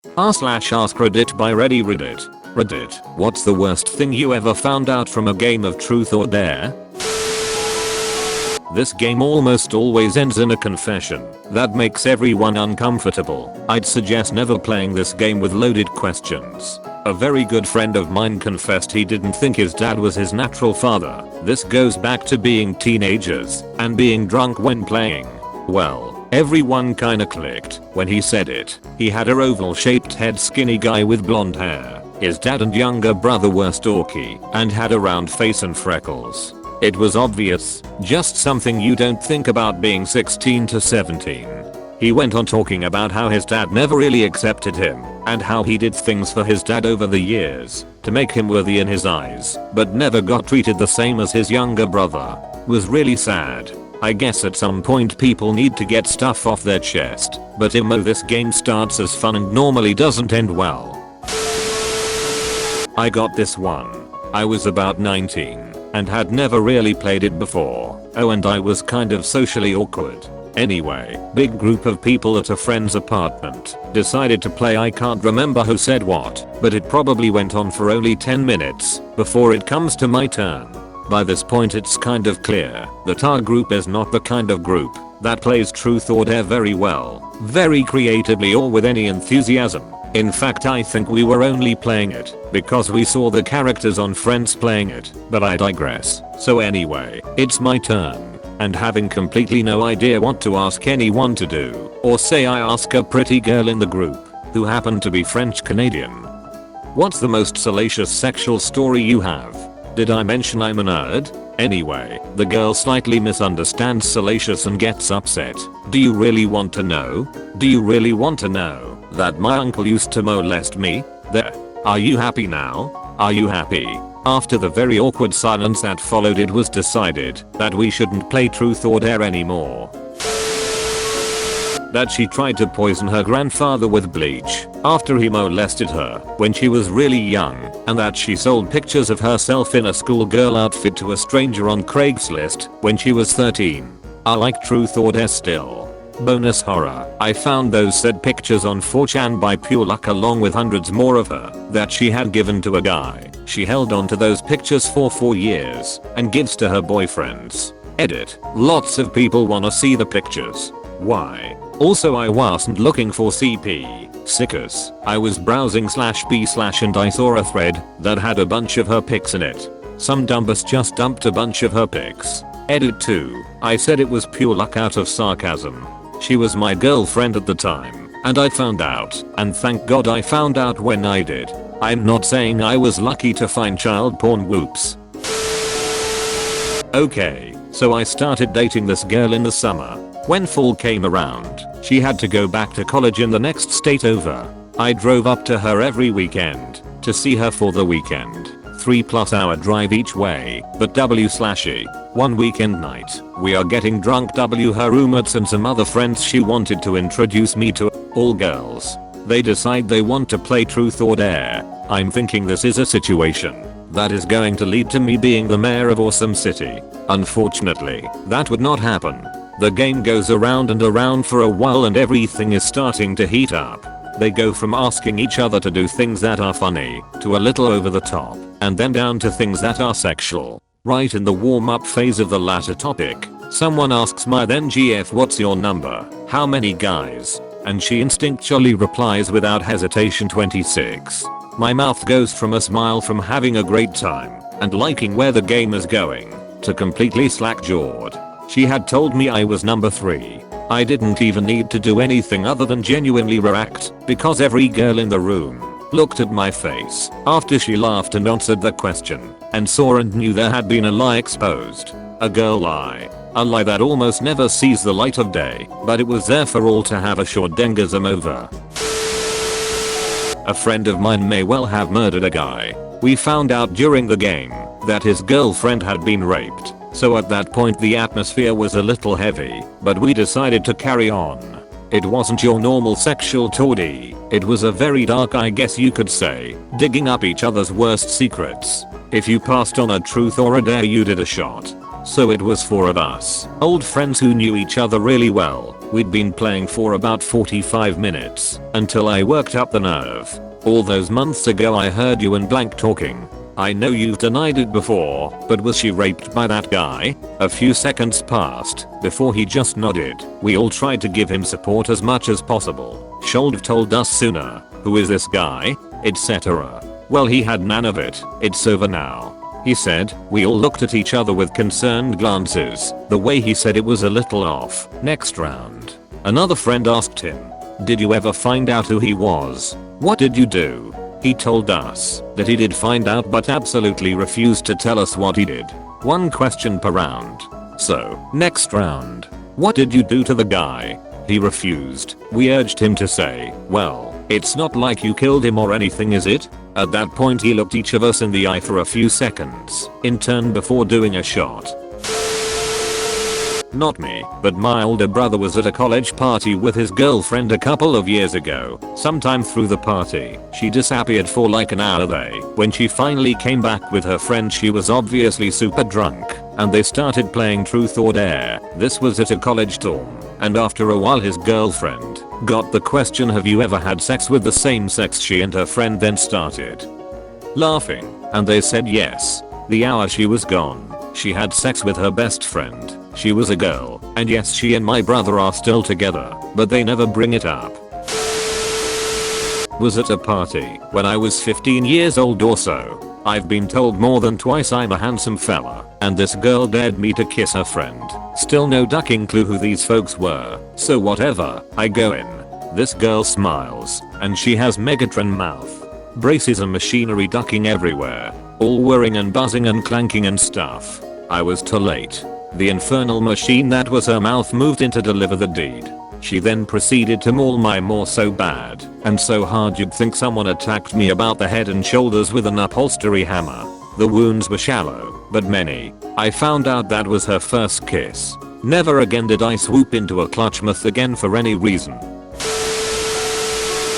r/AskReddit by Reddit. Reddit, what's the worst thing you ever found out from a game of truth or dare? This game almost always ends in a confession that makes everyone uncomfortable. I'd suggest never playing this game with loaded questions. A very good friend of mine confessed he didn't think his dad was his natural father. This goes back to being teenagers and being drunk when playing. Well, everyone kinda clicked when he said it. He had a oval shaped head, skinny guy with blonde hair. His dad and younger brother were stocky and had a round face and freckles. It was obvious, just something you don't think about being 16 to 17. He went on talking about how his dad never really accepted him and how he did things for his dad over the years to make him worthy in his eyes, but never got treated the same as his younger brother. Was really sad. I guess at some point people need to get stuff off their chest, but this game starts as fun and normally doesn't end well. I got this one. I was about 19 and had never really played it before. Oh, and I was kind of socially awkward. Anyway, big group of people at a friend's apartment decided to play. I can't remember who said what, but it probably went on for only 10 minutes before it comes to my turn. By this point it's kind of clear that our group is not the kind of group that plays truth or dare very well, very creatively or with any enthusiasm. In fact, I think we were only playing it because we saw the characters on Friends playing it, but I digress. So anyway, it's my turn, and having completely no idea what to ask anyone to do, or say, I ask a pretty girl in the group, who happened to be French Canadian. What's the most salacious sexual story you have? Did I mention I'm a nerd? Anyway, the girl slightly misunderstands salacious and gets upset. Do you really want to know? Do you really want to know that my uncle used to molest me? There. Are you happy now? Are you happy? After the very awkward silence that followed, it was decided that we shouldn't play truth or dare anymore. That she tried to poison her grandfather with bleach after he molested her when she was really young, and that she sold pictures of herself in a schoolgirl outfit to a stranger on Craigslist when she was 13. I like truth or dare still. Bonus horror, I found those said pictures on 4chan by pure luck, along with hundreds more of her that she had given to a guy. She held on to those pictures for 4 years and gives to her boyfriends. Edit. Lots of people wanna see the pictures. Why? Also, I wasn't looking for CP. Sickers. I was browsing /b/ and I saw a thread that had a bunch of her pics in it. Some dumbass just dumped a bunch of her pics. Edit 2. I said it was pure luck out of sarcasm. She was my girlfriend at the time, and I found out, and thank God I found out when I did. I'm not saying I was lucky to find child porn, whoops. Okay, so I started dating this girl in the summer. When fall came around, she had to go back to college in the next state over. I drove up to her every weekend to see her for the weekend. 3+ hour drive each way, but w/e. One weekend night, we are getting drunk. Her roommates and some other friends she wanted to introduce me to, all girls. They decide they want to play truth or dare. I'm thinking this is a situation that is going to lead to me being the mayor of Awesome City. Unfortunately, that would not happen. The game goes around and around for a while and everything is starting to heat up. They go from asking each other to do things that are funny to a little over the top, and then down to things that are sexual. Right in the warm-up phase of the latter topic, someone asks my then GF, what's your number? How many guys? And she instinctually replies without hesitation, 26. My mouth goes from a smile from having a great time and liking where the game is going to completely slack-jawed. She had told me I was number 3. I didn't even need to do anything other than genuinely react because every girl in the room looked at my face after she laughed and answered the question and saw and knew there had been a lie exposed. A girl lie. A lie that almost never sees the light of day, but it was there for all to have a short dengasm over. A friend of mine may well have murdered a guy. We found out during the game that his girlfriend had been raped. So at that point the atmosphere was a little heavy, but we decided to carry on. It wasn't your normal sexual tawdry. It was a very dark, I guess you could say, digging up each other's worst secrets. If you passed on a truth or a dare, you did a shot. So it was four of us, old friends who knew each other really well. We'd been playing for about 45 minutes until I worked up the nerve. All those months ago I heard you and blank talking. I know you've denied it before, but was she raped by that guy? A few seconds passed before he just nodded. We all tried to give him support as much as possible. Should told us sooner. Who is this guy? Etc. Well, he had none of it. It's over now, he said. We all looked at each other with concerned glances. The way he said it was a little off. Next round. Another friend asked him, did you ever find out who he was? What did you do? He told us that he did find out but absolutely refused to tell us what he did. One question per round. So, next round. What did you do to the guy? He refused. We urged him to say, well, it's not like you killed him or anything, is it? At that point he looked each of us in the eye for a few seconds in turn before doing a shot. Not me, but my older brother was at a college party with his girlfriend a couple of years ago. Sometime through the party, she disappeared for like an hour. When she finally came back with her friend, she was obviously super drunk, and they started playing truth or dare. This was at a college dorm, and after a while his girlfriend got the question, have you ever had sex with the same sex? She and her friend then started laughing, and they said yes. The hour she was gone, she had sex with her best friend. She was a girl, and yes, she and my brother are still together, but they never bring it up. Was at a party when I was 15 years old or so. I've been told more than twice I'm a handsome fella, and this girl dared me to kiss her friend. Still no ducking clue who these folks were, so whatever, I go in. This girl smiles, and she has Megatron mouth. Braces and machinery ducking everywhere, all whirring and buzzing and clanking and stuff. I was too late. The infernal machine that was her mouth moved in to deliver the deed. She then proceeded to maul my maw so bad and so hard you'd think someone attacked me about the head and shoulders with an upholstery hammer. The wounds were shallow, but many. I found out that was her first kiss. Never again did I swoop into a clutch myth again for any reason.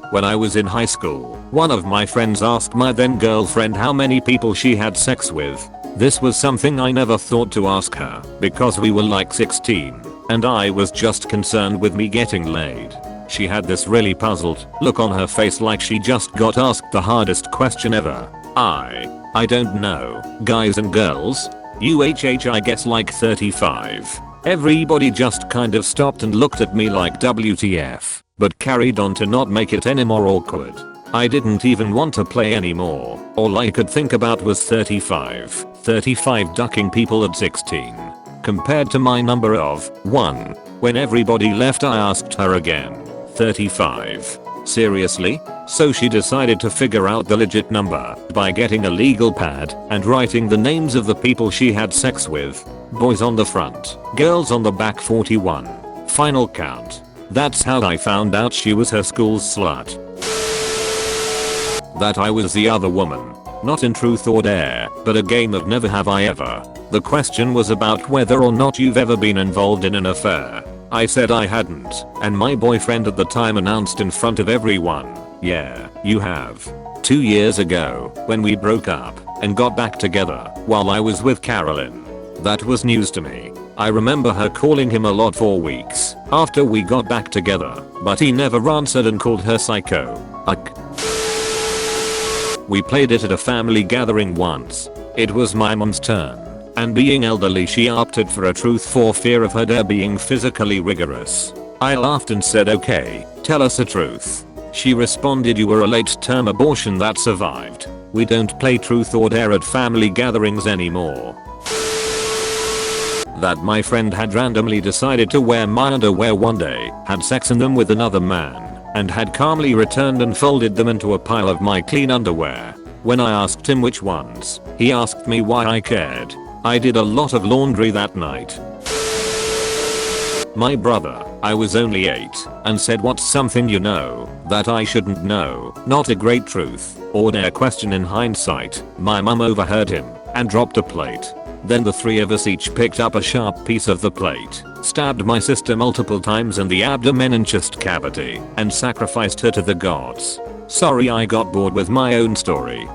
When I was in high school, one of my friends asked my then girlfriend how many people she had sex with. This was something I never thought to ask her because we were like 16 and I was just concerned with me getting laid. She had this really puzzled look on her face like she just got asked the hardest question ever. I don't know, guys and girls? I guess like 35. Everybody just kind of stopped and looked at me like WTF, but carried on to not make it any more awkward. I didn't even want to play anymore. All I could think about was 35. 35 ducking people at 16. Compared to my number of 1. When everybody left I asked her again. 35. Seriously? So she decided to figure out the legit number by getting a legal pad and writing the names of the people she had sex with. Boys on the front, girls on the back 41. Final count. That's how I found out she was her school's slut. That I was the other woman. Not in truth or dare, but a game of never have I ever. The question was about whether or not you've ever been involved in an affair. I said I hadn't, and my boyfriend at the time announced in front of everyone, yeah, you have. 2 years ago, when we broke up and got back together while I was with Carolyn. That was news to me. I remember her calling him a lot for weeks after we got back together, but he never answered and called her psycho. We played it at a family gathering once. It was my mom's turn, and being elderly she opted for a truth for fear of her dad being physically rigorous. I laughed and said, okay, tell us the truth. She responded, you were a late-term abortion that survived. We don't play truth or dare at family gatherings anymore. That my friend had randomly decided to wear my underwear one day, had sex in them with another man, and had calmly returned and folded them into a pile of my clean underwear. When I asked him which ones, he asked me why I cared. I did a lot of laundry that night. My brother, I was only 8, and said, what's something you know that I shouldn't know? Not a great truth or dare question in hindsight. My mum overheard him and dropped a plate. Then the three of us each picked up a sharp piece of the plate, stabbed my sister multiple times in the abdomen and chest cavity, and sacrificed her to the gods. Sorry, I got bored with my own story.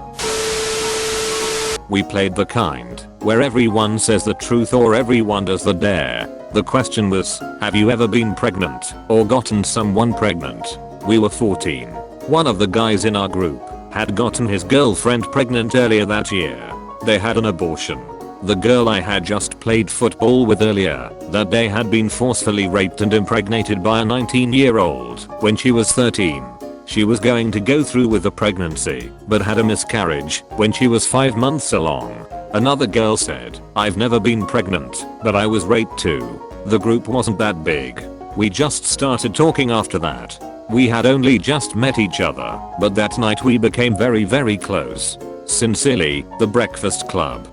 We played the kind where everyone says the truth or everyone does the dare. The question was, have you ever been pregnant or gotten someone pregnant? We were 14. One of the guys in our group had gotten his girlfriend pregnant earlier that year. They had an abortion. The girl I had just played football with earlier that day had been forcefully raped and impregnated by a 19-year-old when she was 13. She was going to go through with the pregnancy, but had a miscarriage when she was 5 months along. Another girl said, I've never been pregnant, but I was raped too. The group wasn't that big. We just started talking after that. We had only just met each other, but that night we became very close. Sincerely, The Breakfast Club.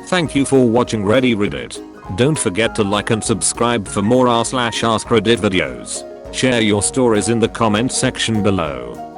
Thank you for watching Reddit. Don't forget to like and subscribe for more r/AskReddit videos. Share your stories in the comment section below.